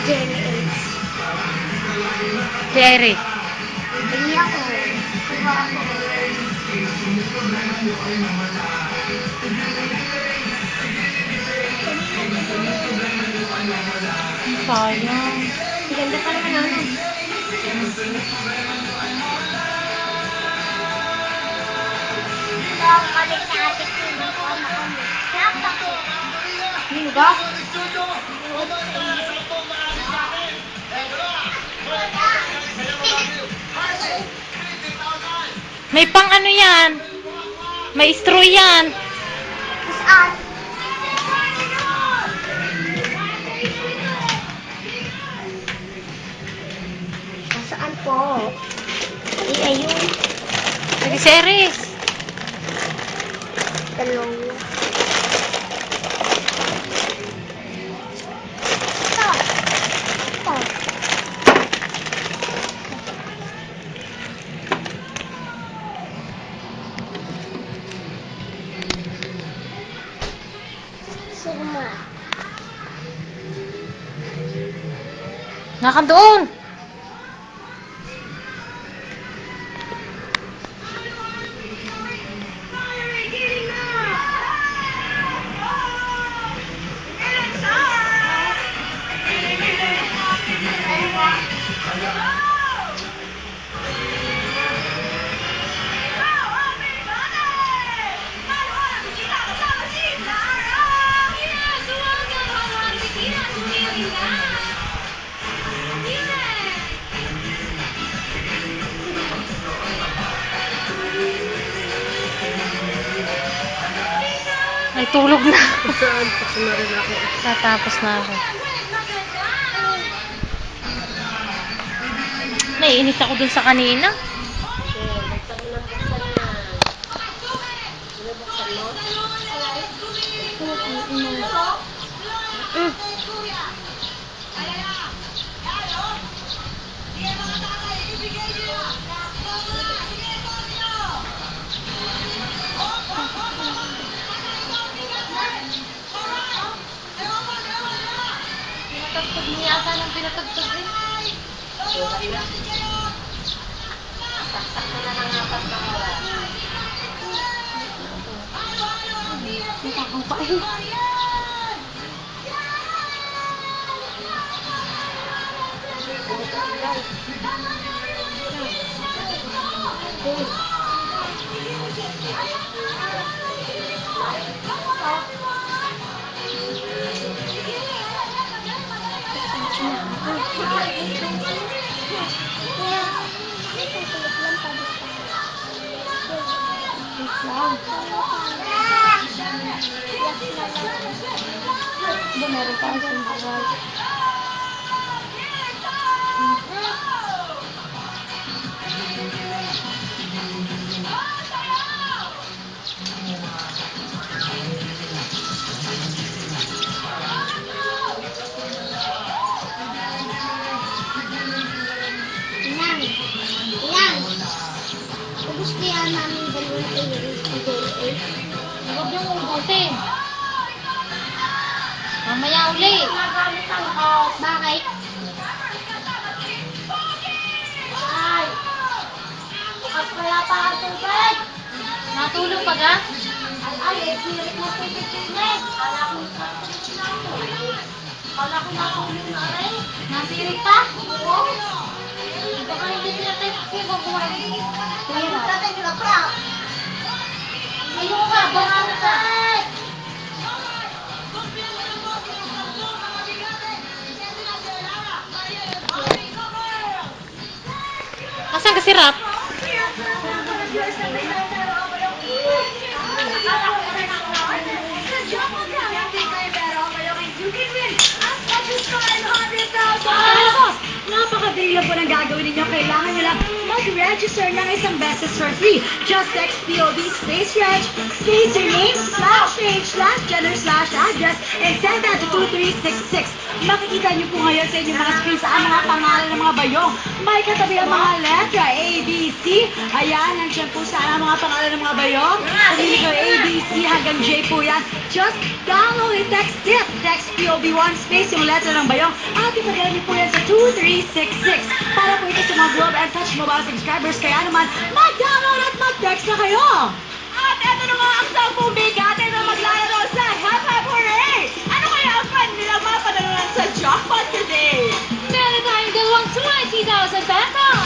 Jenny Ace. Jerry. Hindi ako. Diba ako? Sayang. Ganda pa naman ano. Ito ang balik sa ating pinag-on kami. Napako. Hindi ba? May pang ano yan? May straw yan. Saan? Saan po? Ayun. Sige, si Eris. Dalawa. Ito. Sigma. Naka doon. Ay, tulog na. Saan? Tapos na rin ako. Natapos na ako. Naiinis ako dun sa kanina. Pinatagtag niya ata ng pinatagtag eh. Taktak na lang ang apat na oras. Nakakang pa eh. Meron pa isang buhay. Ilan? Ilan? Ubus kaya namin dalawang iris sa DLA? Huwag yung ubusin. Mamaya uli. Nagamit ang bakit? Ay! At wala pa ang tubig! Natulog pa ga? Ay, pirit na tubig tubig! Kala ko natulog na ako. Kala ko natulog na rin. Nasirit pa? Oo. Baka hindi sila tayo kasi babuhay. Pirit na tayo na crap. Ayun ka, baka ka. Asan ka si Rap? Napaka napakadali lang po ng gagawin ninyo. Kailangan nyo lang mag-register ng isang beses for free. Just text POD space reg, space your name, /page, /gender, /address, and send that to 2366. Makikita nyo po ngayon sa inyong mga screens ang mga pangalan ng mga bayong. May katabi ang mga letra A, B, C. Ayan, nandiyan po sana ang mga pangalan ng mga bayong. Pumili ko A, B, C hanggang J po yan. Just download and text tip. Text POB1 space yung letra ng bayong. At ipadala niyo po yan sa 2366. Para po ito sa mga Globe and Touch Mobile subscribers. Kaya naman, mag-download at mag-text na kayo. At eto na mga ang 10 bigate na maglalaro sa Hap Hap Hooray! Ano kaya ang fan nilang mapanalunan sa jackpot today? Meron tayong dalawang 20,000 pesos!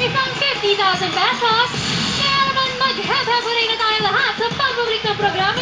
Isang 50,000 pesos! Kaya naman mag-hab-haburay na tayo lahat sa pagbabalik ng programa